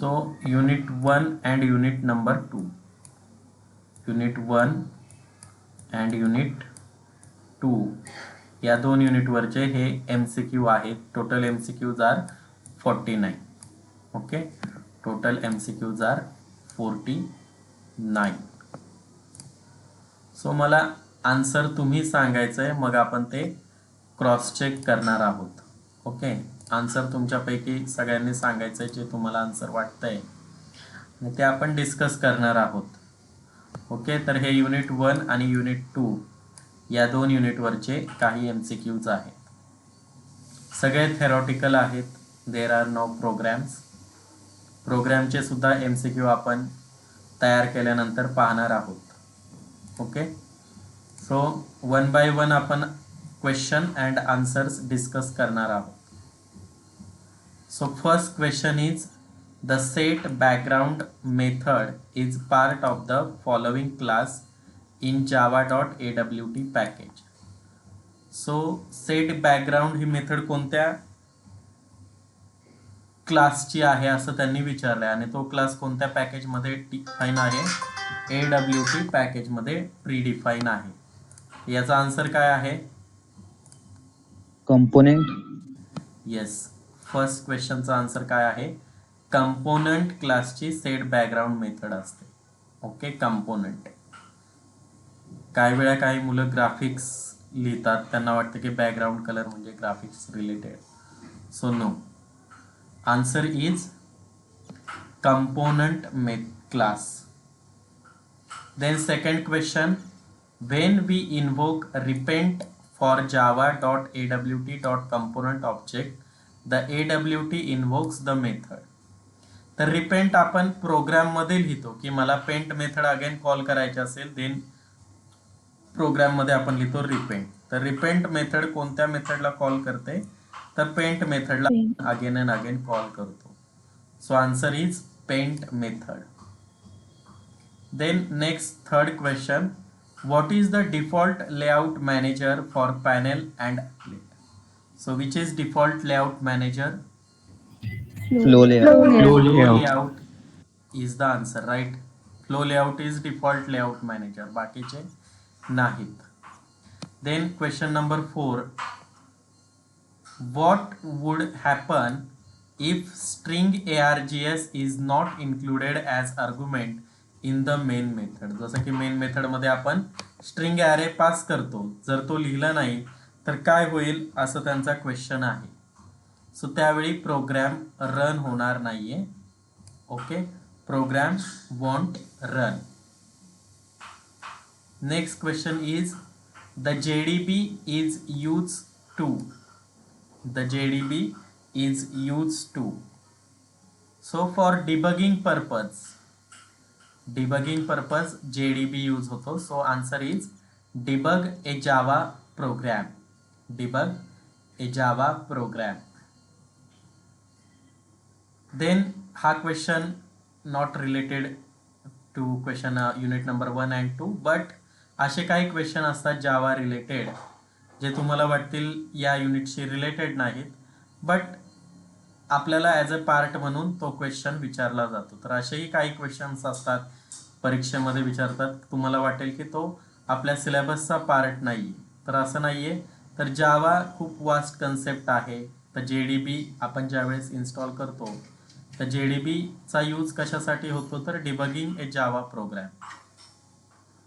So unit 1 and unit number 2, unit 1 and unit 2 या दोन युनिटवरचे हे MCQ आहेत. Total MCQs are 49. Okay, total MCQs are 49. So मला answer तुम्ही सांगायचं आहे, मग आपण ते क्रॉस चेक करणार आहोत. ओके, आन्सर तुमच्यापैकी सगळ्यांनी सांगायचं आहे जे तुम्हाला आन्सर वाटतंय आणि ते आपण डिस्कस करणार आहोत. ओके, तर हे युनिट 1 आणि युनिट 2 या दोन युनिटवरचे काही MCQs आहेत. सगळे थेरॉटिकल आहेत. There are no programs. प्रोग्रॅमचे सुद्धा MCQ आपण तयार केल्यानंतर पाहणार आहोत. Okay, so one by one आपण क्वेश्चन अँड आन्सर्स डिस्कस करणार आहोत. So first question is the set background method is part of the following class in java.awt package. So set background ही मेथड कोणत्या क्लासची आहे असं त्यांनी विचारलंय आणि तो क्लास कोणत्या पॅकेजमध्ये डिफाईन आहे? AWT पॅकेजमध्ये प्रीडिफाईन आहे. याचा आन्सर काय आहे? कंपोनेंट. येस, फर्स्ट क्वेश्चनचा आन्सर काय आहे? कंपोनंट क्लासची सेट बॅकग्राऊंड मेथड असते. Okay, component. काही वेळा काही मुलं ग्राफिक्स लिहितात, त्यांना वाटतं की बॅकग्राऊंड कलर म्हणजे graphics related. So no, answer is component class. Then second question, when we invoke repent for java.awt.component object, the AWT invokes the method. तर रिपेंट आपण प्रोग्राम मध्ये लिहितो की मला पेंट मेथड अगेन कॉल करायचे असेल, then programme मध्ये आपण लिहितो रिपेंट. तर रिपेंट मेथड कोणत्या मेथडला कॉल करते? तर पेंट मेथडला अगेन अँड अगेन कॉल करतो. So answer is paint method. Then next third question, what is the default layout manager for panel and applet? So which is default layout manager? Flow layout. Flow layout is the answer, right? Flow layout is default layout manager, बाकीचे नाहीत. Then question number 4, what would happen if string args is not included as argument in the main method? जसं की main method मध्ये आपण string array pass करतो, जर तो लिहिला नाही तर काय होईल असं त्यांचा क्वेश्चन आहे. सो त्यावेळी प्रोग्राम रन होणार नाहीये. Okay, program won't run. Next question is the JDB is use to. The JDB is use to. So for debugging purpose JDB use होतो. So answer is debug a Java program. Debug a Java program. Then हा question not related to question unit number 1 and 2, but असे काही question असतात जावा related जे तुम्हाला वाटतील या युनिटशी related नाहीत, बट आपल्याला ॲज अ पार्ट म्हणून तो क्वेश्चन विचारला जातो. तर असेही काही क्वेश्चन्स असतात परीक्षेमध्ये विचारतात, तुम्हाला वाटेल की तो आपल्या सिलेबसचा पार्ट नाही, तर असं नाहीये. तर जावा खूप वास्ट कन्सेप्ट आहे. तर JDB आपण ज्यावेळेस इन्स्टॉल करतो तर JDB चा यूज कशासाठी होतो? तर डिबगिंग ए जावा प्रोग्राम.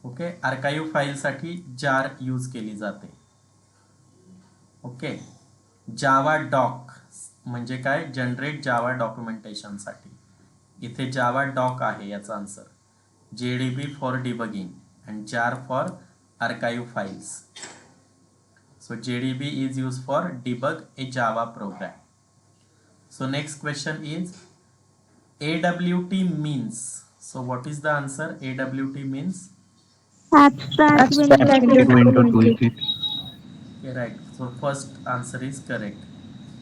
ओके, आर्काइव्ह फाईलसाठी जार यूज केली जाते. ओके, जावा डॉक म्हणजे काय? जनरेट जावा डॉक्युमेंटेशन साठी. इथे जावा डॉक आहे याचा answer. JDB for debugging and jar for archive files. So JDB is use for debug a Java programme. So next question is AWT means. So what is the answer? AWT means Abstract window toolkit. okay, right. So first answer is correct.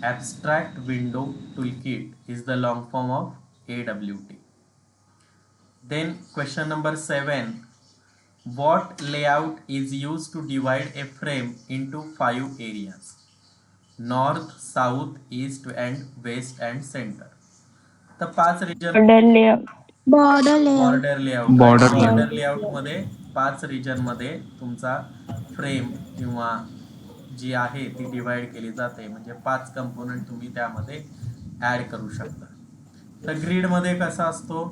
Abstract window toolkit is the long form of AWT. Then question number 7, what layout is used to divide a frame into 5 areas? North, south, east and west and center. आता 5 region Border layout. Border layout. Border layout Border border layout. Layout मध्ये 5 region मध्ये तुमचा frame किंवा जी आहे ती divide केली जाते, म्हणजे 5 कंपोनंट तुम्ही त्यामध्ये ऍड करू शकता. तर ग्रीड मध्ये कसा असतो,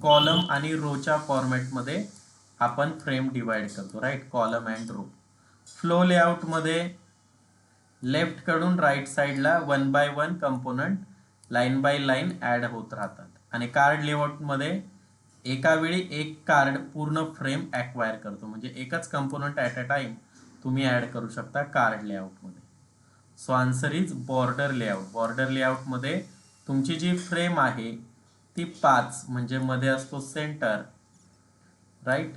कॉलम आणि रोच्या फॉर्मॅट मध्ये आपण फ्रेम डिवाइड करतो, right, column and row. Flow layout मध्ये लेफ्ट कडून राईट साईडला 1 by 1 component line by line add होत राहतात. आणि कार्ड लेआउट मध्ये एका वेळी एक कार्ड पूर्ण फ्रेम ॲक्वायर करतो, म्हणजे एकच कंपोनंट ॲट अ टाइम तुम्ही ऍड करू शकता कार्ड लेआउट मध्ये. So answer is border layout. Border layout मध्ये तुमची जी फ्रेम आहे ती 5, म्हणजे मध्ये असतो सेंटर, राईट,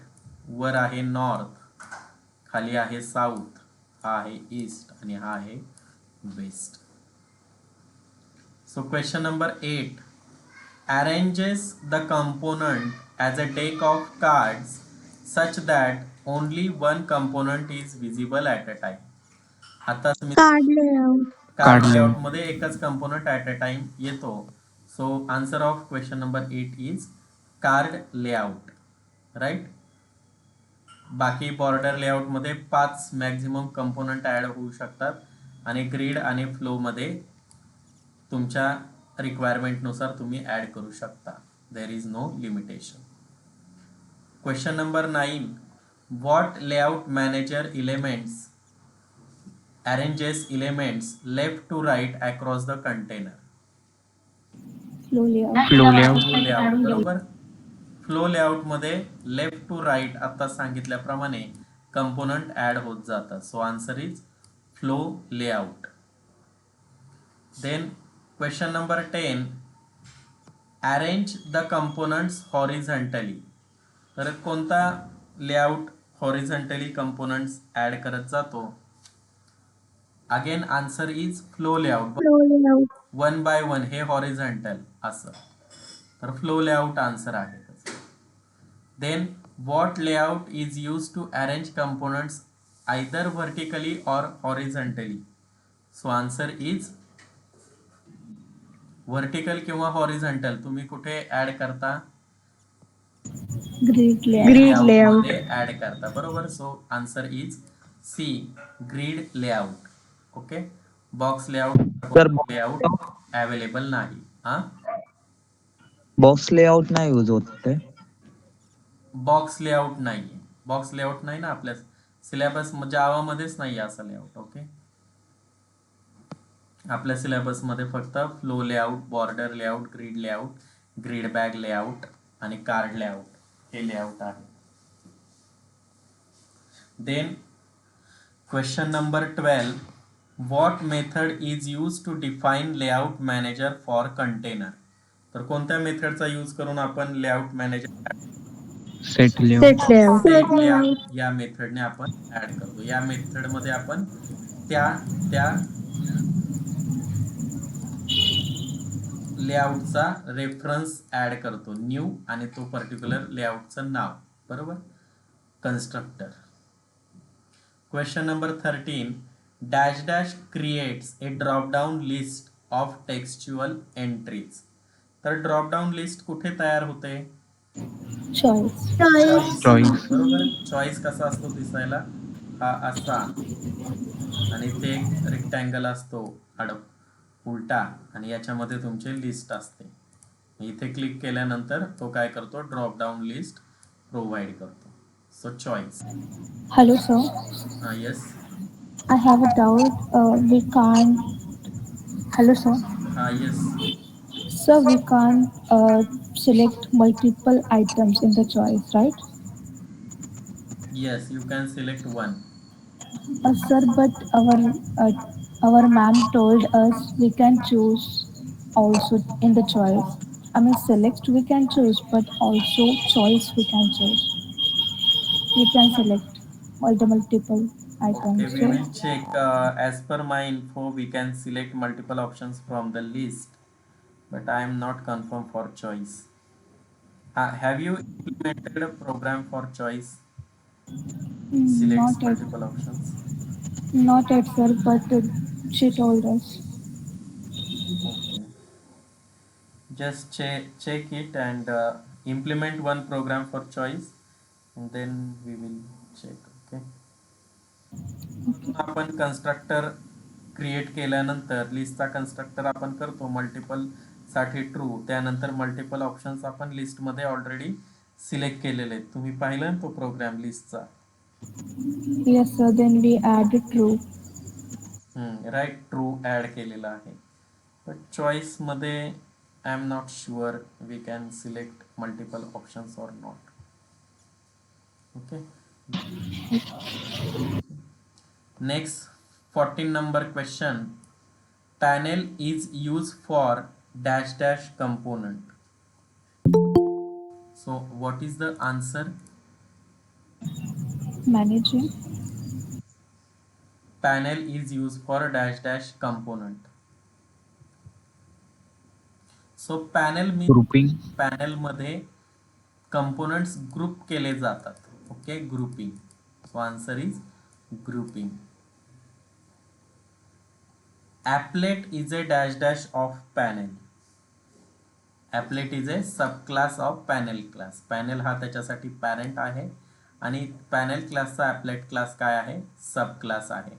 वर आहे नॉर्थ, खाली आहे साऊथ, हा आहे ईस्ट आणि हा आहे west. So question number 8, arranges the component as a deck of cards such that only one component is visible at a time. आता मी Card layout. Card Card layout layout. मध्ये एकच कंपोनंट ऍट अ टाइम येतो. So answer of question number 8 is card layout, right. बाकी border layout मध्ये 5 maximum component add होऊ शकतात आणि ग्रीड आणि फ्लो मध्ये तुमच्या रिक्वायरमेंटनुसार तुम्ही ऍड करू शकता. There is no limitation. Question number 9, what layout manager elements arranges elements left to right across the container. Flow layout. Flow layout. Flow layout, बरोबर. फ्लो लेआउट मध्ये लेफ्ट टू राईट आता सांगितल्याप्रमाणे component add होत जातात. So answer is flow layout. Then question number 10, arrange the components horizontally. तर कोणता layout horizontally components add करत जातो? Again answer is flow layout. Flow layout. 1 by 1 हे हॉरिझॉन्टल असं, तर फ्लो लेआउट आन्सर आहे. Then what layout is use to arrange components either vertically or horizontally. So answer is vertical किंवा horizontal तुम्ही कुठे add करता? Grid layout. Grid layout. मध्ये add करता, बरोबर. So answer is C, grid layout. Okay, box layout sir layout available नाही. हा, box layout नाही यूज होत ते. बॉक्स लेआउट नाहीये. बॉक्स लेआउट नाही ना आपल्या सिलेबस जावा मध्येच नाही असं लेआउट. ओके, आपल्या सिलेबस मध्ये फक्त flow layout, border layout, grid layout, grid bag layout आणि कार्ड लेआउट हे लेआउट आहे. Then question number 12, what method is use to define layout manager for container. तर कोणत्या मेथडचा यूज करून आपण layout manager set layout. Set layout. Set layout या मेथडने आपण ऍड करतो. या मेथड मध्ये आपण त्या त्या लेआउटचा रेफरन्स ऍड करतो, न्यू, आणि तो पर्टिक्युलर लेआउटचं नाव, बरोबर, constructor. Question number 13, dash dash creates a drop down list of textual entries. तर ड्रॉप डाऊन लिस्ट कुठे तयार होते? Choice. Choice. Choice. बरोबर. चॉईस कसा असतो दिसायला? हा असा, आणि ते एक रेक्टँगल असतो उलटा, आणि याच्यामध्ये तुमची लिस्ट असते. इथे क्लिक केल्यानंतर तो काय करतो? ड्रॉप डाऊन लिस्ट प्रोव्हाइड करतो. So choice. Hello, sir. Yes. I have a doubt. We can't. Hello, sir. Yes. Sir, we can't select multiple items in the choice, right? Yes, you can select one. Sir, but our ma'am told us we can choose also in the choice. I mean, select we can choose, but also choice we can choose. We can select all the multiple Okay, items. we So, will check. As per my info, we can select multiple options from the list, but I am not confirm for choice. Have you implemented a program for choice? Selects not yet, multiple options. not yet, sir. But she told us. Okay. just check it and implement one program for choice and then we will check. Okay. आपण constructor create केल्यानंतर लिस्टचा constructor आपण करतो multiple साठी true, त्यानंतर multiple options आपण लिस्टमध्ये already select केलेले आहेत. तुम्ही पाहिलं ना तो प्रोग्राम लिस्टचा? Yes, sir. Then we add true. Right, true add केलेला आहे. बट चॉईसमध्ये I am not sure we can select multiple options or not. Okay. Next 14 number question. Panel is used for dash dash component. So what is the answer? Managing. Panel is used for dash dash component. So panel means Grouping. panel मध्ये components group केले जातात. Okay, grouping. So answer is grouping. Applet is a dash dash of panel. Applet is a subclass of panel class. Panel हा त्याच्यासाठी parent आहे आणि panel क्लासचा ॲपलेट class काय आहे? सब क्लास आहे.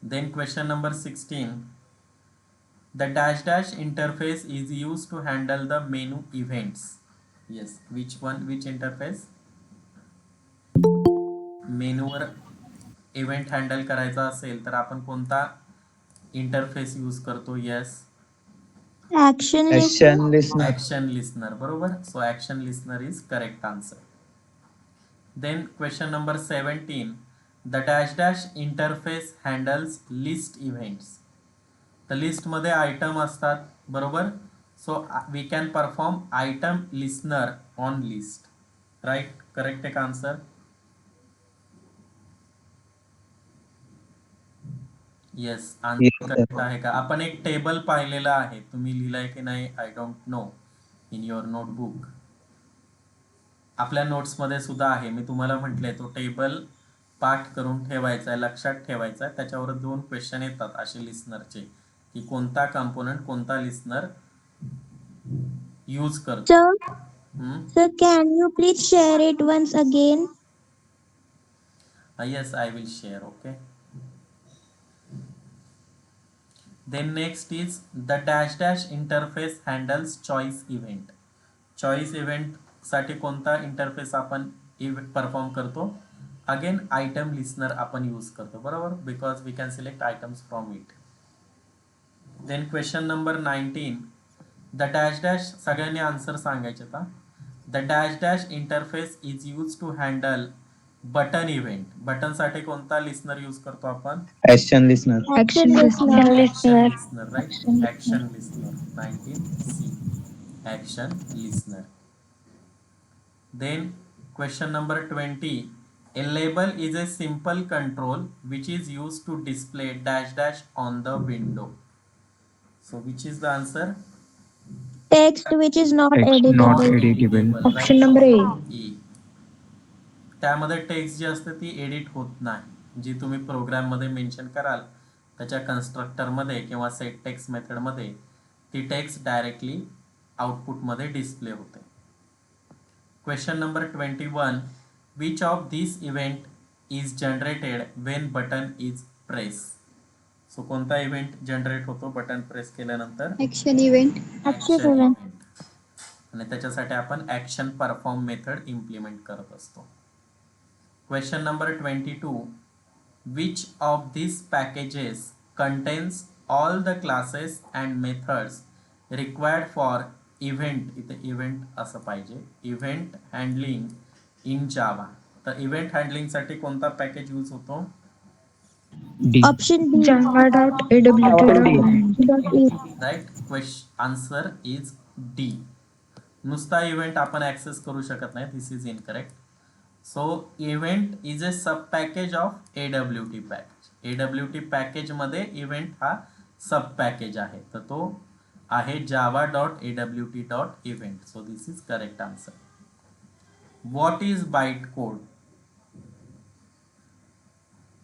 Then question number 16. The dash dash interface is used to handle the menu events. Yes, which one? Which interface? मेनूवर event handle करायचा असेल तर आपण कोणता इंटरफेस यूज करतो? Yes, Action listener. Action listener. Action listener. बरोबर. So action listener is correct answer. Then question number 17. The dash dash interface handles list events. तर लिस्टमध्ये आयटम असतात. बरोबर. So we can perform item listener on list. Right, correct एक answer. Yes, answer Yes, sir. Correct आहे का? आपण एक table पाहिलेला आहे, तुम्ही लिहिलाय की नाही I don't know in your notebook. आपल्या नोट्समध्ये सुद्धा आहे. मी तुम्हाला म्हटलंय तो टेबल पाठ करून ठेवायचा आहे, लक्षात ठेवायचा आहे. त्याच्यावर 2 क्वेश्चन येतात असे लिस्नरचे, की कोणता कंपोनंट कोणता लिस्नर यूज करतो. Sir, can you please share it once again? Yes, I will share. Okay. Then next is the dash dash interface handles choice event. Choice event साठी कोणता इंटरफेस आपण परफॉर्म करतो? अगेन आयटम लिस्नर आपण use करतो. बरोबर, because we can select items from it. Then question number 19. The dash dash, सगळ्यांनी answer सांगायचे का? The dash dash interface is use to handle button event. Button साठी कोणता लिस्नर यूज करतो आपण? Action listener. Action listener. Listener. Right, action listener. 19C, action listener. Then question number 20. A label is a simple control which is used to display dash dash on the window. So which is the answer? Text which is not Text editable. not editable. Option number A. E. त्यामध्ये text जी असते ती edit होत नाही. जी तुम्ही प्रोग्राममध्ये mention कराल त्याच्या कन्स्ट्रक्टरमध्ये किंवा सेट टेक्स्ट मेथडमध्ये ती टेक्स्ट डायरेक्टली आउटपुटमध्ये डिस्प्ले होते. Question number 21. Which of this event is generated Wien button is press. So कोणता इव्हेंट जनरेट होतो बटन प्रेस केल्यानंतर? Action event. Action event. आणि त्याच्यासाठी आपण ॲक्शन परफॉर्म मेथड इम्प्लिमेंट करत असतो. Question number 22. Which of these packages contains all the classes and methods required for event, इथे event असं पाहिजे, इव्हेंट हँडलिंग इन जावा. तर इव्हेंट हँडलिंग साठी कोणता पॅकेज यूज होतो? D. Option B. Right, answer is D. नुसता इव्हेंट आपण access करू शकत नाही. This is incorrect. So event is a sub package of AWT package. AWT package मध्ये इव्हेंट हा सब पॅकेज आहे, तर तो आहे java.awt.event. So this is correct answer. What is byte code?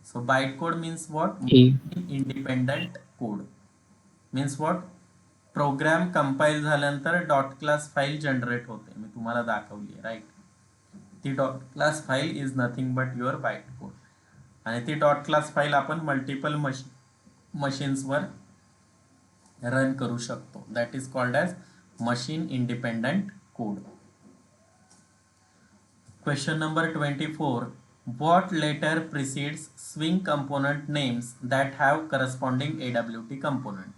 So bytecode means what? A. Independent code means what? Program compile झाल्यानंतर dot class file generate होते, मी तुम्हाला दाखवली आहे राईट. ती dot class file is nothing but your byte code, आणि ती dot class file आपण मल्टिपल मशीन्सवर रन करू शकतो. That is called as machine independent code. Question number 24. What letter precedes swing component names that have corresponding AWT component?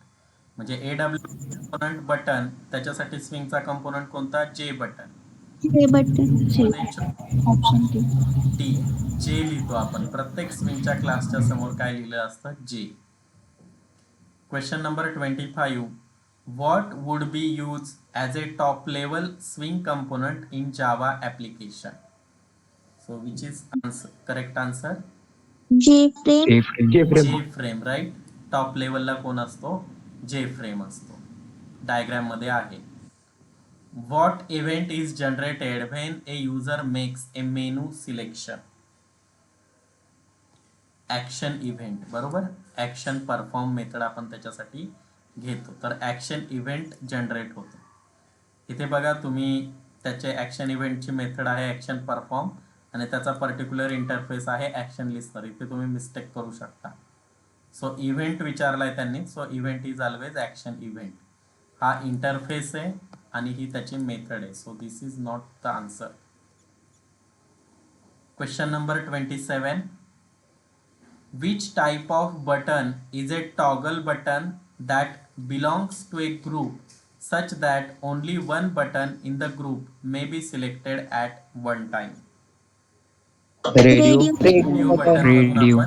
म्हणजे AWT component button त्याच्यासाठी स्विंगचा component कोणता? जे button. J button. J. Option D. T जे लिहितो आपण, प्रत्येक स्विंगच्या क्लासच्या समोर काय लिहिलं असतं? जे. Question number 25. What would be used as a top level swing component in Java application? So which is correct answer? J frame. जे फ्रेम राईट. टॉप लेवलला कोण असतो? जे फ्रेम असतो. डायग्राम मध्ये आहे. What event is generated when A user makes a menu selection? Action event, बरोबर. Action perform method आपण त्याच्यासाठी घेतो, तर ऍक्शन इव्हेंट जनरेट होतो. इथे बघा तुम्ही, त्याचे ऍक्शन इव्हेंटची मेथड आहे ऍक्शन परफॉर्म, आणि त्याचा पर्टिक्युलर इंटरफेस आहे ऍक्शन लिस्नर. इथे तुम्ही मिस्टेक करू शकता. सो इव्हेंट विचारलाय त्यांनी, so event is always action event. हा इंटरफेस आहे आणि ही त्याची मेथड आहे. So this is not the answer. Question number 27. Which type of button is a toggle button that belongs to a group such that only one button in the group may be selected at one time? Radio. Radio button radio.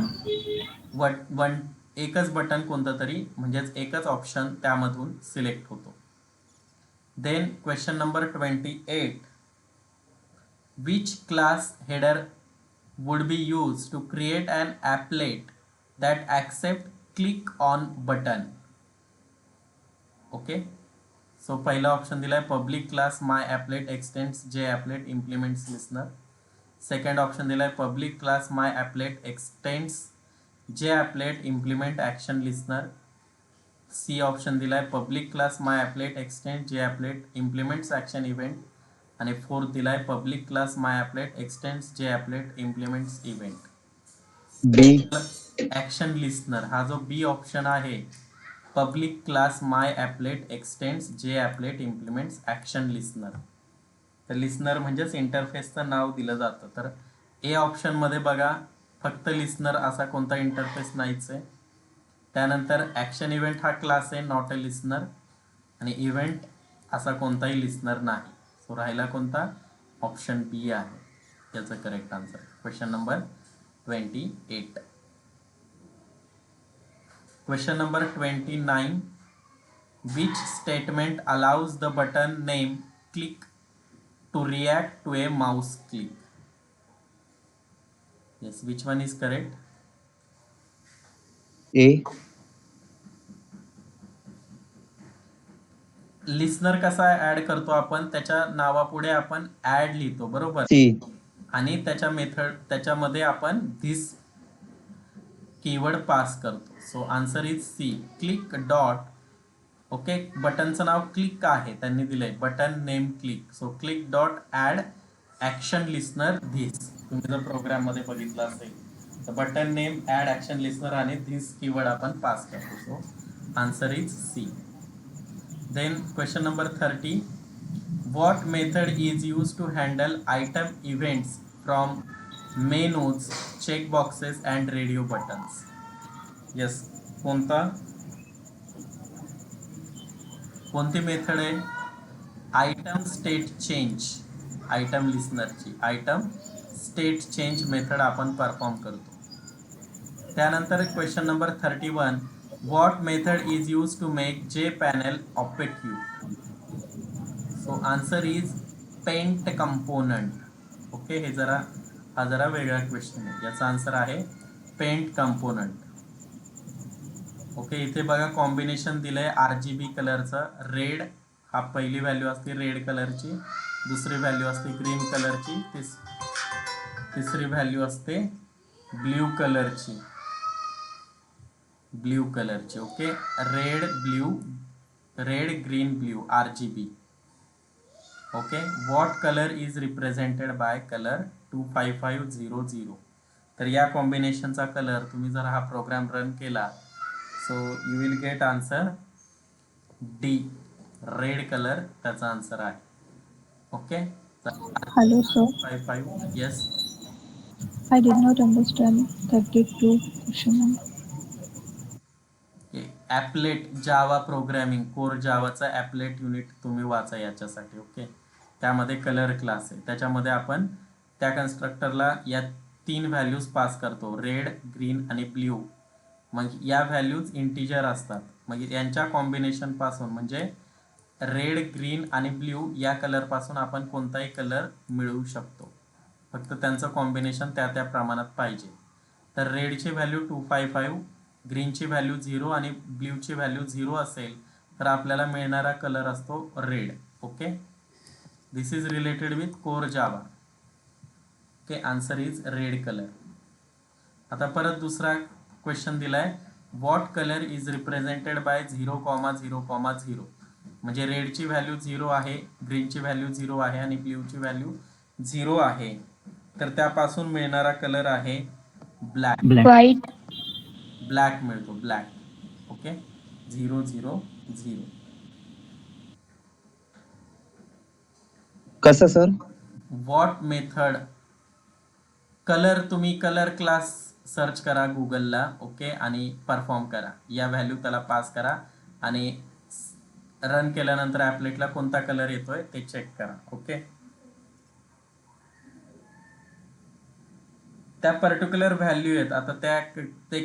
One एकच button कोणतं तरी, म्हणजेच एकच option त्यामधून select होतो. Then question number 28. Which class header would be used to create an applet that accept click on button? Okay, so पहिला option दिलाय public class my applet extends J applet implements listener. Second option दिलाय public class my applet extends J applet implement action listener. C option दिलाय public class my applet extend J applet implements action event. आणि fourth दिलाय public class my applet extends J applet implements event. B. Action listener हा जो B option आहे, public class my applet extends J applet implements action listener. तर listener म्हणजेच इंटरफेसचं नाव दिलं जातं. तर ए ऑप्शनमध्ये बघा फक्त लिस्नर असा कोणता इंटरफेस नाहीच आहे. त्यानंतर ॲक्शन इव्हेंट हा क्लास आहे, नॉट अ लिस्नर. आणि इव्हेंट असा कोणताही लिस्नर नाही. सो राहिला कोणता? ऑप्शन बी आहे याचं correct answer. Question number 28. Question number 29. Which statement allows the button name click to react to a mouse click? Yes, which one is correct? A. Listener कसा add करतो आपण? त्याच्या नावापुढे आपण ऍड लिहितो, बरोबर. सी. आणि त्याच्यामध्ये आपण धिस कीवर्ड पास करतो. So answer is C, click dot. Okay, बटनचं नाव क्लिक आहे, त्यांनी दिलंय button name click. So click dot add action listener this. तुम्ही जर प्रोग्राम मध्ये बघितलं असेल तर button name add action listener आणि धिस कीवर्ड आपण पास करतो. So answer is C. Then question number 30. What method is used to handle item events from menus, checkboxes and radio buttons? Yes, कोणती method आहे? Item state change. Item लिस्नरची item state change method आपण perform करतो. त्यानंतर question number 31. What method is used to make JPanel opaque? So answer is paint component. Okay, हा जरा वेगळा question आहे. याचा आन्सर आहे पेंट कंपोनंट. ओके, इथे बघा कॉम्बिनेशन दिलंय RGB कलरचं. रेड हा पहिली व्हॅल्यू असते रेड कलरची, दुसरी व्हॅल्यू असते ग्रीन कलरची, तिसरी व्हॅल्यू असते ब्ल्यू कलरची. Okay, red, blue, red, green, blue, RGB. Okay, what color is represented by color 25500? तर या कॉम्बिनेशनचा कलर तुम्ही जर हा प्रोग्राम रन केला so you will get answer D, red colour त्याचा आन्सर आहे. Okay, Hello, sir. 55. Yes, I did not understand 32 question number. Applet Java programming, core जावाचा applet unit तुम्ही वाचा याच्यासाठी. ओके, त्यामध्ये कलर क्लास आहे, त्याच्यामध्ये आपण त्या कन्स्ट्रक्टरला या 3 व्हॅल्यूज पास करतो, रेड, ग्रीन आणि ब्ल्यू. मग या व्हॅल्यूज इंटिजर असतात. मग यांच्या कॉम्बिनेशन पासून म्हणजे रेड, ग्रीन आणि ब्ल्यू या कलर पासून आपण कोणताही कलर मिळवू शकतो, फक्त त्यांचं कॉम्बिनेशन त्या त्या प्रमाणात पाहिजे. तर रेडची व्हॅल्यू 255, ग्रीनची व्हॅल्यू 0 आणि ब्ल्यूची व्हॅल्यू 0 असेल तर आपल्याला मिळणारा कलर असतो red. Okay, this is related with core Java. Okay, answer is red colour. आता परत दुसरा क्वेश्चन दिलाय, what colour is represented by 0,0,0. म्हणजे रेडची व्हॅल्यू 0 आहे, ग्रीनची व्हॅल्यू 0 आहे आणि ब्ल्यूची व्हॅल्यू 0 आहे, तर त्यापासून मिळणारा कलर आहे ब्लॅक. White. ब्लॅक मिळतो, ब्लॅक. ओके, 0 0 0. कसं सर? व्हॉट मेथड कलर, तुम्ही कलर क्लास सर्च करा गुगलला. ओके, आणि परफॉर्म करा, या व्हॅल्यू त्याला पास करा आणि रन केल्यानंतर ॲपलेटला कोणता कलर येतोय ते चेक करा. ओके, त्या पर्टिक्युलर व्हॅल्यू आहेत. आता ते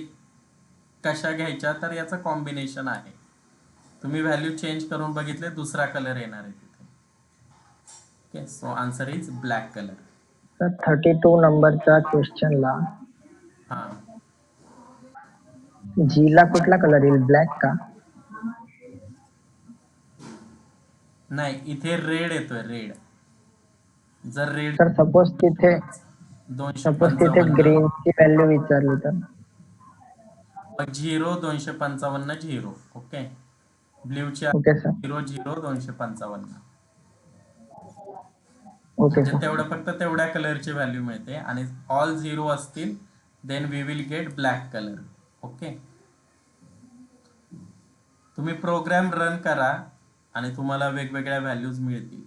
कशा घ्यायच्या, तर याचं कॉम्बिनेशन आहे. तुम्ही व्हॅल्यू चेंज करून बघितले, दुसरा कलर येणार आहे तिथे. Okay, so answer is black colour. तर 32 नंबरच्या क्वेश्चनला हां, जीला कुठला कलर येईल, ब्लॅक का? नाही, इथे रेड येतोय, रेड. जर रेड तर सपोज तिथे 255, ग्रीनची व्हॅल्यू विचारली तर 0 255 0. ओके, ब्ल्यूची ओके सर. 0 0 255. ओके म्हणजे सर. तेवढं फक्त तेवढ्या कलरची व्हॅल्यू मिळते आणि ऑल 0 असतील then we will get black colour. Okay, तुम्ही प्रोग्राम रन करा आणि तुम्हाला वेगवेगळ्या व्हॅल्यूज मिळतील.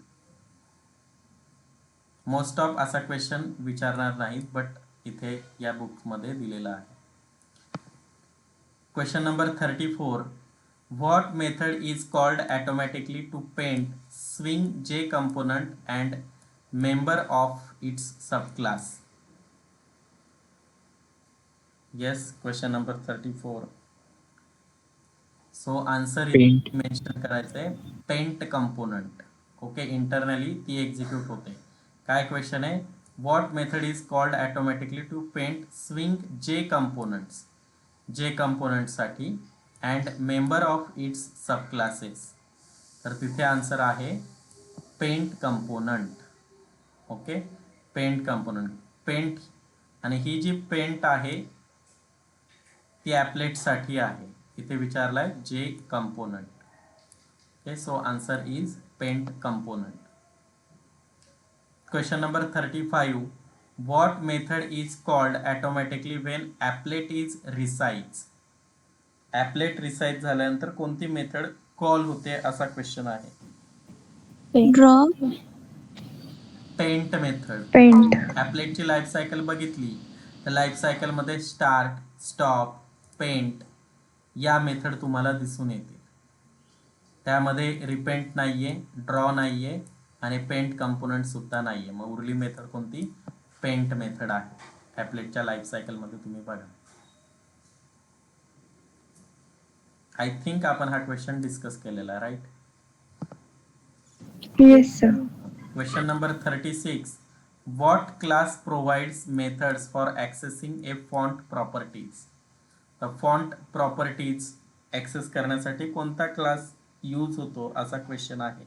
मोस्ट ऑफ असा क्वेश्चन विचारणार नाहीत, बट इथे या बुकमध्ये दिलेला आहे. Question number 34, what method is called automatically to paint swing J component and member of its subclass? Yes, question number 34. So answer Paint. Mention करायचंय पेंट कंपोनंट. ओके, इंटरनली ती एक्झिक्यूट होते. काय क्वेश्चन आहे, what method is called automatically to paint swing जे components, जे कंपोनंटसाठी and member of its subclasses. तर तिथे आन्सर आहे paint component. Okay, paint component, paint. आणि ही जी पेंट आहे ती ॲपलेटसाठी आहे. इथे विचारलाय J component. Okay, so answer is paint component. Question number 35, what method is called automatically when applet is resize. Applet resize झाल्यानंतर कोणती मेथड कॉल होते असा क्वेश्चन आहे. Draw. Paint method. Paint. ॲपलेटची लाईफ सायकल बघितली तर लाईफ सायकलमध्ये start, stop, paint या मेथड तुम्हाला दिसून येतील. त्यामध्ये रिपेंट नाहीये, ड्रॉ नाहीये आणि पेंट कंपोनंट सुद्धा नाहीये. मग उरली मेथड कोणती, पेंट मेथड आहे. ॲपलेटच्या लाईफ सायकलमध्ये तुम्ही बघा. आय थिंक आपण हा क्वेश्चन डिस्कस केलेला आहे, right? Yes, sir. Question number 36. What class provides methods for accessing a font properties? The font properties access करण्यासाठी कोणता क्लास यूज होतो असा क्वेश्चन आहे.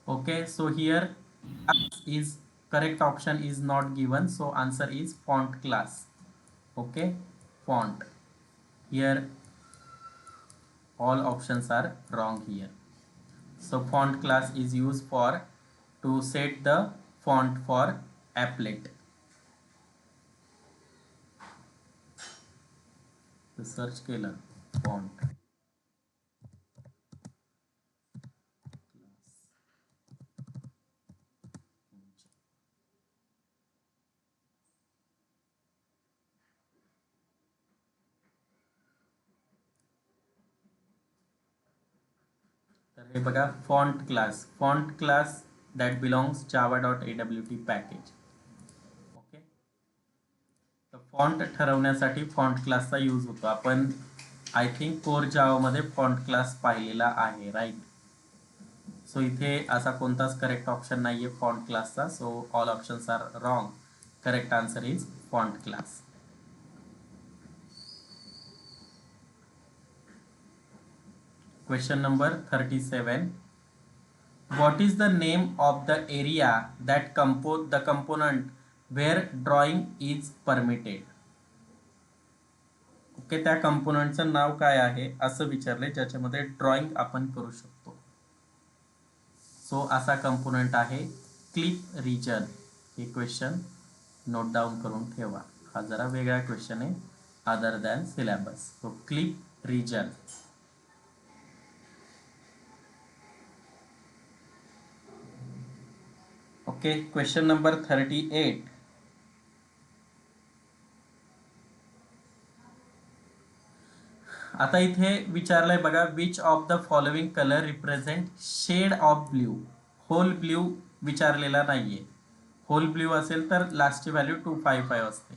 Okay, so here is correct option is not given, so answer is font class. Okay, font. Here all options are wrong here. So font class is used for to set the font for applet. Search केलं font. तर हे बघा font class that belongs java.awt package. Okay, तर font ठरवण्यासाठी font क्लासचा use होतो. आपण I think core Java मध्ये फॉन्ट क्लास पाहिलेला आहे, राईट. सो इथे असा कोणताच करेक्ट ऑप्शन नाहीये फॉन्ट क्लासचा. So all options are wrong. Correct answer is font class. Question number 37. What is the name of the area that the component where drawing is permitted? Okay, त्या कंपोनंटचं नाव काय आहे असं विचारले ज्याच्यामध्ये ड्रॉइंग आपण करू शकतो. सो असा कंपोनंट आहे क्लिप रिजन. हे क्वेश्चन नोट डाऊन करून ठेवा. हा जरा वेगळा क्वेश्चन आहे other than syllabus. So clip region. Okay, question number 38. आता इथे विचारलंय बघा, which of the following colour represent shade of blue. Whole blue विचारलेला नाहीये. होल ब्ल्यू असेल तर लास्टची व्हॅल्यू 255 असते.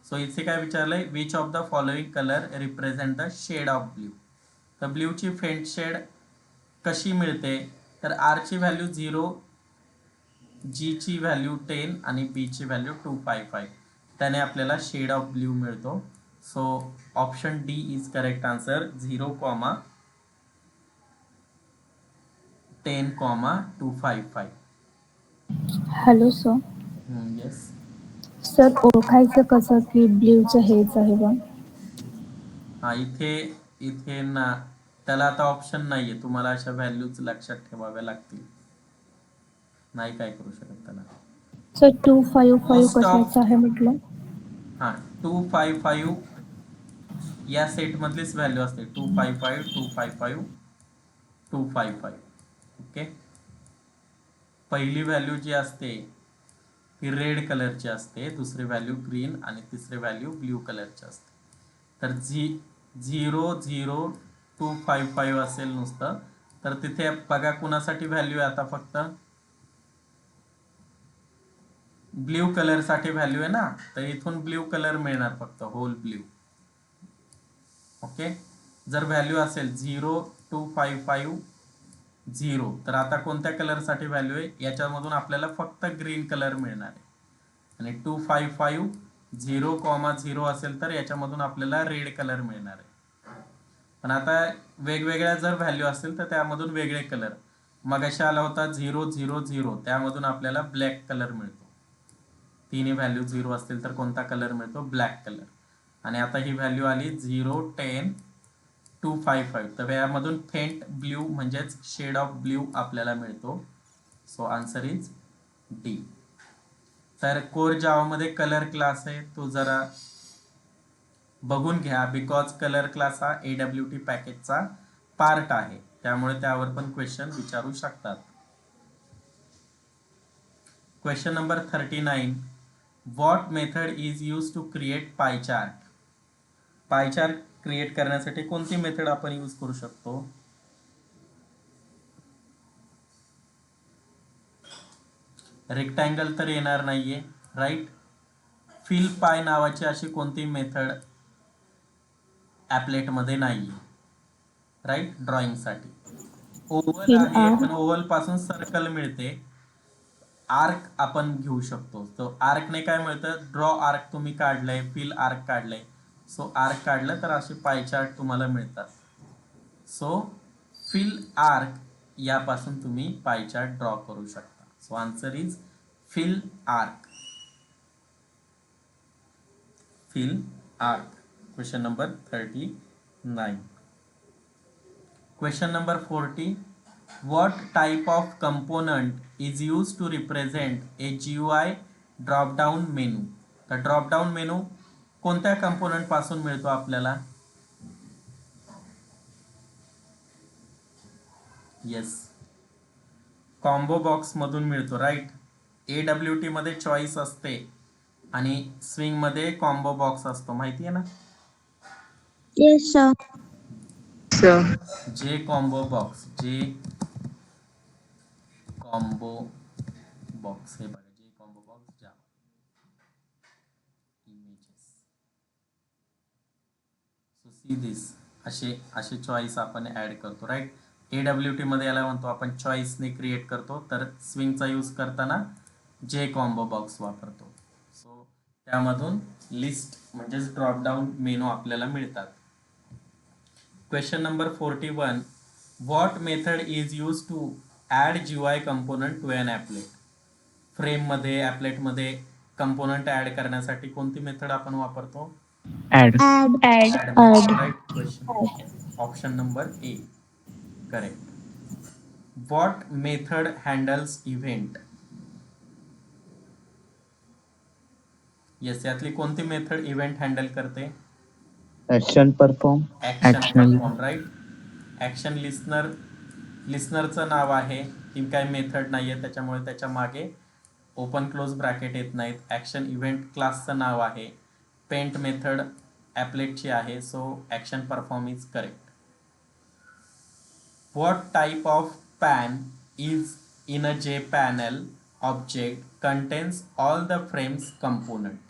सो इथे काय विचारलंय, which of the following colour represent the shade of blue. तर ब्ल्यूची फेंट शेड कशी मिळते, तर आर ची व्हॅल्यू 0, जी ची व्हॅल्यू 10 आणि बी ची व्हॅल्यू 255. त्याने आपल्याला शेड ऑफ ब्ल्यू मिळतो. So option D is correct answer. 0, 10, 255. Hello sir. Yes. Sir ओळखायचं कसं की ब्ल्यूचं हेच आहे बा? हा, इथे ना त्याला आता ऑप्शन नाहीये. तुम्हाला अशा व्हॅल्यूज लक्षात ठेवाव्या लागतील. नाही काय करू शकत त्याला. सर 255 Most of- कशाचं आहे म्हटलं? हा, 255 या सेट मधलीच व्हॅल्यू असते. 255, 255, 255. ओके, पहिली व्हॅल्यू जी असते ती रेड कलरची असते, दुसरी व्हॅल्यू ग्रीन आणि तिसरी व्हॅल्यू ब्ल्यू कलरची असते. तर 00255 असेल नुसतं, तर तिथे बघा कुणासाठी व्हॅल्यू आहे आता फक्त ब्ल्यू कलर साठी व्हॅल्यू आहे ना, तर इथून ब्ल्यू कलर मिळणार फक्त, होल ब्ल्यू. ओके, जर व्हॅल्यू असेल 02550 तर आता कोणत्या कलर साठी व्हॅल्यू आहे, याच्यामधून आपल्याला फक्त ग्रीन कलर मिळणार आहे. आणि 255 0,0 असेल तर याच्यामधून आपल्याला रेड कलर मिळणार आहे. पण आता वेगवेगळ्या जर व्हॅल्यू असेल तर त्यामधून वेगळे कलर. मगाशी आला होता 000, त्यामधून आपल्याला ब्लॅक कलर मिळतो. तिन्ही व्हॅल्यू 0 असतील तर कोणता कलर मिळतो, ब्लॅक कलर. आणि आता ही व्हॅल्यू आली 0, 10, 255, तर यामधून फेंट ब्ल्यू म्हणजेच शेड ऑफ ब्ल्यू आपल्याला मिळतो. So answer is D. तर कोर जावा मध्ये कलर क्लास आहे, तो जरा बघून घ्या, बिकॉज कलर क्लास हा AWT पॅकेजचा पार्ट आहे, त्यामुळे त्यावर पण क्वेश्चन विचारू शकतात. Question number 39. What method is use to create pie chart. Pie chart create करण्यासाठी कोणती मेथड आपण यूज करू शकतो. रेक्टँगल तर येणार नाहीये, राईट. फिल पाय नावाची अशी कोणती मेथड ॲपलेट मध्ये नाहीये, राईट. ड्रॉइंग साठी ओव्हल Fill आहे, arc. पण ओव्हल पासून सर्कल मिळते. आर्क आपण घेऊ शकतो. तो आर्कने काय मिळतं, ड्रॉ आर्क तुम्ही काढलंय, फिल आर्क काढलंय. सो आर्क काढलं तर असे पाय चार्ट तुम्हाला मिळतात. सो फिल आर्क यापासून तुम्ही पाय चार्ट ड्रॉ करू शकता. So answer is fill arc. Fill arc. Question number 39. Question number 40. What type of component is used to represent a GUI drop down menu? तर drop down menu कोणत्या component पासून मिळतो आपल्याला? Yes, combo box मधून मिळतो, right. AWT मध्ये choice असते आणि स्विंग मध्ये कॉम्बो बॉक्स असतो, माहिती आहे ना? Yes, sir. जे कॉम्बो बॉक्स, जे कॉम्बो बॉक्स, हे बघा, जे combo box Java images. So see this, असे चॉईस आपण ऍड करतो, राईट. AWT मध्ये याला म्हणतो आपण चॉईसने क्रिएट करतो, तर स्विंगचा यूज करताना जे कॉम्बो बॉक्स वापरतो. सो त्यामधून लिस्ट म्हणजेच ड्रॉप डाऊन मेनू आपल्याला मिळतात. Question number 41. What method is use to add GUI component to an applet? फ्रेममध्ये, ॲपलेटमध्ये कंपोनंट ॲड करण्यासाठी कोणती मेथड आपण वापरतो? Add. Add. Right question. Option number A correct. What method handles event? Yes, यातली कोणती मेथड इव्हेंट हँडल करते? Action perform. Action action. Perform, right. Action लिस्नरचं नाव आहे, ती काही मेथड नाही आहे, त्याच्यामुळे त्याच्या मागे ओपन क्लोज ब्रॅकेट येत नाहीत. ऍक्शन इव्हेंट क्लासचं नाव आहे. पेंट मेथड ॲपलेटची आहे. So action perform is correct. What type of pan is in a JPanel object contains all the frames component?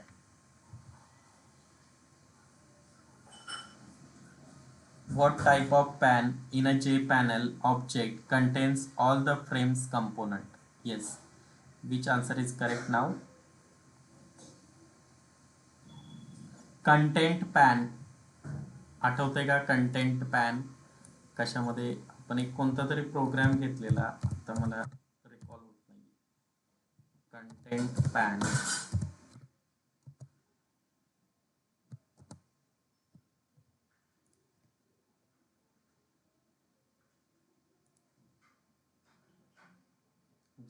What type of pan in a JPanel object contains all the frames component? Yes. Which answer is correct now? Content pan. आठवते का content pan? कशामध्ये आपण एक कोणता तरी programme घेतलेला, आता मला रिकॉल होत नाही. Content pan.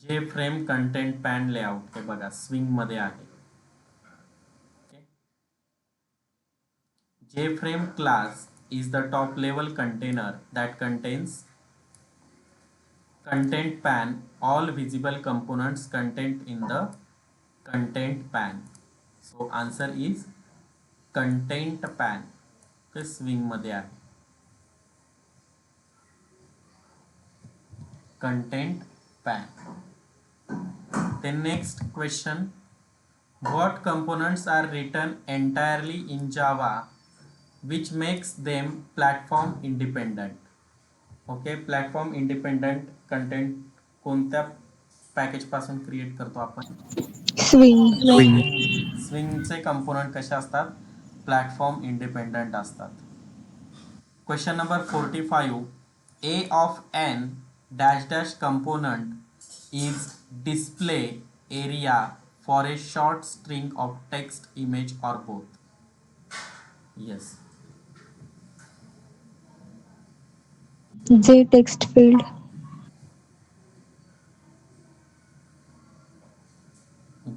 जे फ्रेम कंटेंट पॅन लेआउट, हे बघा स्विंग मध्ये आहे. JFrame class is the top level container that contains content pan, all visible components content in the content pan. So answer is content pan. ते swing मध्ये आहे. Content pan. Then next question. What components are written entirely in Java which makes them platform independent? Okay, platform independent content कोणत्या package पासून create करतो आपण? Swing. स्विंगचे component कसे असतात? Platform independent असतात. Question number 45. A of n dash dash component is display area for a short string of text, image or both? Yes. J text field.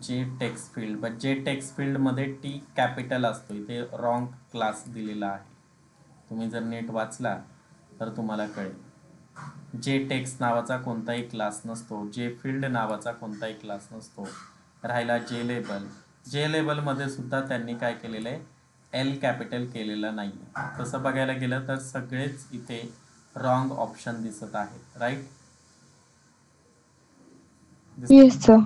जे text field, but जे text field मध्ये T capital असतो, इथे wrong class दिलेला आहे. तुम्ही जर नीट वाचला तर तुम्हाला कळेल. जे टेक्स्ट नावाचा कोणताही क्लास नसतो, जे फील्ड नावाचा कोणताही क्लास नसतो. राहिला जे लेबल. जे लेबल मध्ये सुद्धा त्यांनी काय केलेलं आहे? L कॅपिटल केलेला नाही. तसं बघायला गेलं तर सगळेच इथे रॉंग ऑप्शन दिसत आहेत, right? Yes, sir.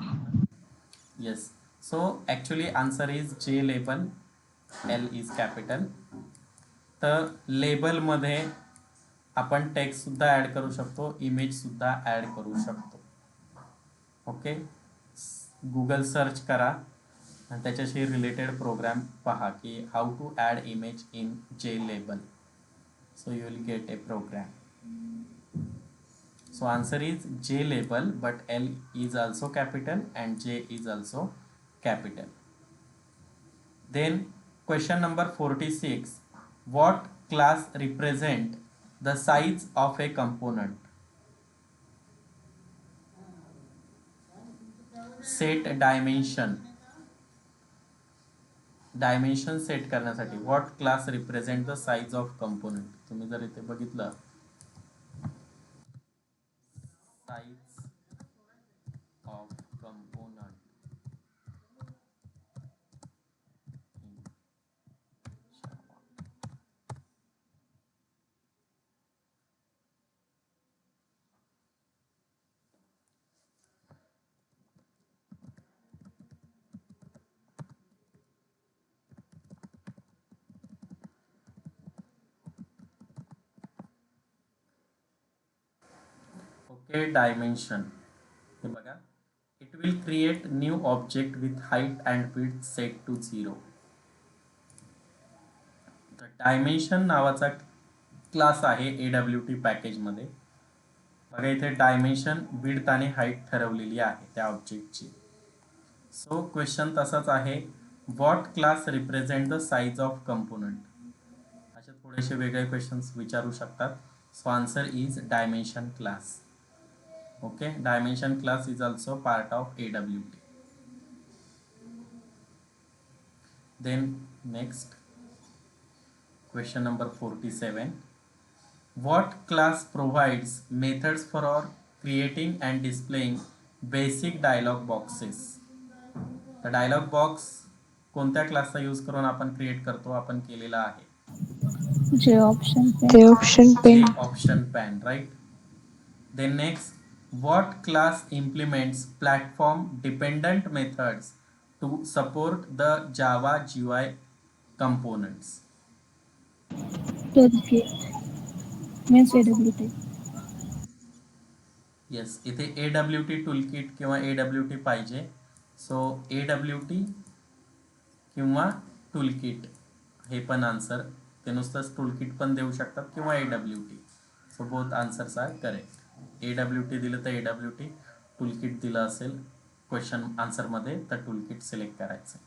Yes. So actually answer is J label, L is capital. तर लेबल मध्ये आपण टेक्स्ट सुद्धा ऍड करू शकतो, इमेज सुद्धा ऍड करू शकतो. ओके, गुगल सर्च करा आणि त्याच्याशी रिलेटेड प्रोग्राम पहा की how to add image in J label. So you will get a program. So answer is J label, but L is also capital and J is also capital. Then Question number 46. What class represent the size of a component? Set dimension. Dimension set करण्यासाठी what class represent the size of component. तुम्ही जर इथे बघितलं size of component okay. Dimension हे बघा, it will create new object with height and width set to 0. तर dimension नावाचा class आहे AWT पॅकेजमध्ये. बघा इथे डायमेन्शन, विड्थ आणि हाईट ठरवलेली आहे त्या ऑब्जेक्टची. सो क्वेश्चन तसाच आहे, what class represent the size of component. असे थोडेसे वेगळे क्वेश्चन्स विचारू शकतात. So answer is dimension class. Okay, dimension class is also part of AWT. Then next, question number 47. What class provides methods for creating and displaying basic dialog boxes? The dialog box कोणत्या क्लासचा use करून आपण create करतो? आपण केलेला आहे J option pen. The option pen. option pen, right? Then next, what class implements platform dependent methods to support the Java GUI components? Toolkit means AWT. Yes, इथे AWT toolkit किंवा AWT पाहिजे. So AWT किंवा toolkit हे पण answer. ते नुसतंच toolkit पण देऊ शकतात किंवा AWT. So both answers are correct. AWT दिलं तर AWT, टूलकिट दिलं असेल क्वेश्चन आन्सरमध्ये तर टूलकिट सिलेक्ट करायचं.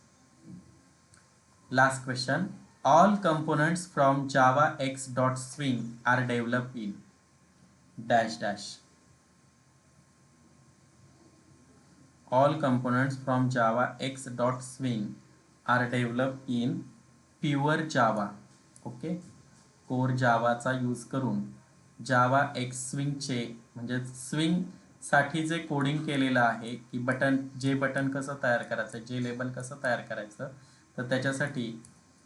Last question. All components from Java X dot swing are develop in dash dash. All components from Java X dot swing are develop in pure Java. Okay, core जावाचा use करून Java x स्विंगचे म्हणजे swing साठी जे coding केलेलं आहे की जे button कसं तयार करायचं, जे लेबल कसं तयार करायचं, तर त्याच्यासाठी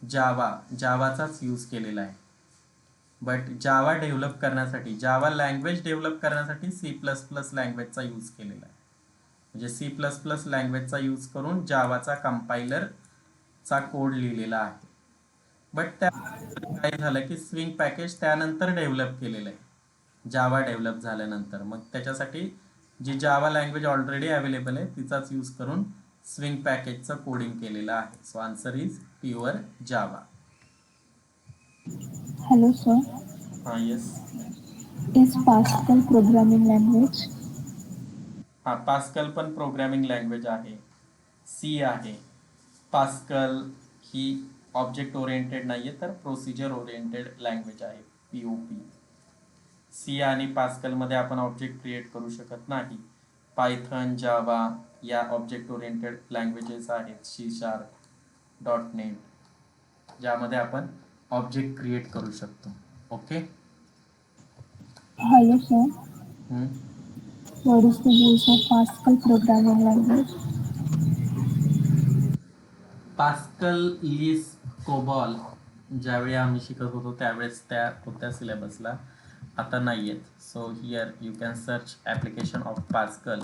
जावाचाच यूज केलेला आहे. बट जावा डेव्हलप करण्यासाठी, जावा लँग्वेज डेव्हलप करण्यासाठी C++ लँग्वेजचा यूज केलेला आहे. म्हणजे C++ लँग्वेजचा यूज करून जावाचा कंपायलरचा कोड लिहिलेला आहे. बट त्या काय झालं की स्विंग पॅकेज त्यानंतर डेव्हलप केलेलं आहे, जावा डेव्हलप झाल्यानंतर. मग त्याच्यासाठी जी जावा लँग्वेज ऑलरेडी अवेलेबल आहे तिचाच यूज करून स्विंग पॅकेजचं कोडिंग केलेलं आहे. So answer is pure Java. Hello sir. हां yes. Is Pascal programming language? हां, पास्कल पण प्रोग्रॅमिंग लँग्वेज आहे. सी आहे. पास्कल ही ऑब्जेक्ट ओरिएंटेड नाही आहे तर प्रोसिजर ओरिएंटेड लँग्वेज आहे, POP. सी आणि पास्कलमध्ये आपण ऑब्जेक्ट क्रिएट करू शकत नाही. पायथन, जावा या ऑब्जेक्ट ओरिएंटेड लँग्वेजेस आहेत. C#, .NET ज्यामध्ये आपण ऑब्जेक्ट क्रिएट करू शकतो. Okay. Hello sir. What is the use of Pascal programming language? Pascal, Lisp, COBOL ज्यावेळी आम्ही शिकत होतो त्यावेळेस त्या होत्या सिलेबसला, आता नाही आहेत. So here you can search application of pascal.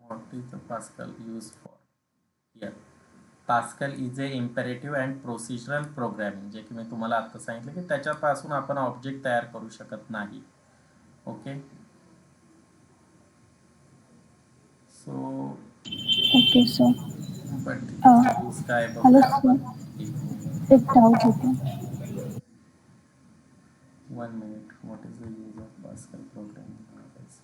What is the Pascal used for? Here, Pascal is a imperative and procedural programming, जे की मी तुम्हाला आता सांगितलं की त्याच्यापासून आपण ऑब्जेक्ट तयार करू शकत नाही. Okay. So Okay, so but uh, काय hello बघू sir, एक मिनिट एक doubt होता. 1 minute. What is the use of Pascal programming language?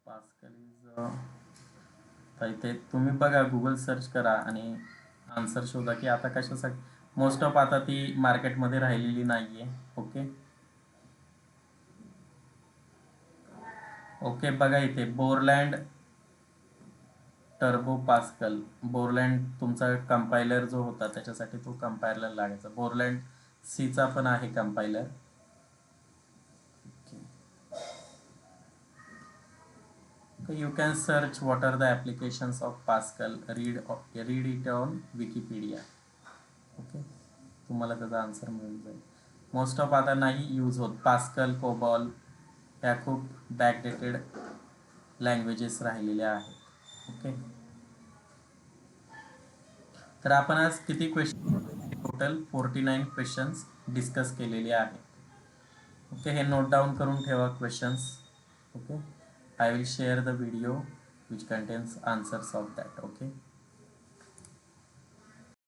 Pascal is तर इथे तुम्ही बघा गुगल सर्च करा आणि आन्सर शोधा की आता कशासाठी मोस्ट ऑफ आता ती मार्केटमध्ये राहिलेली नाहीये. ओके ओके बघा इथे बोरलँड टर्बो पास्कल. बोरलँड तुमचा कंपायलर जो होता त्याच्यासाठी तो कंपायलर लागायचा. बोरलँड सीचा पण आहे compiler. You can search what are the applications of Pascal. Read it on Wikipedia. Okay तुम्हाला त्याचा आन्सर मिळून जाईल. मोस्ट ऑफ आता नाही यूज होत. पास्कल कोबॉल ह्या खूप बॅकडेटेड लँग्वेजेस राहिलेल्या आहेत. ओके तर आपण आज किती क्वेश्चन टोटल 49 क्वेश्चन्स डिस्कस केलेले आहेत. ओके हे नोट डाऊन करून ठेवा questions. Okay I will share the video which contains answers of that. Okay.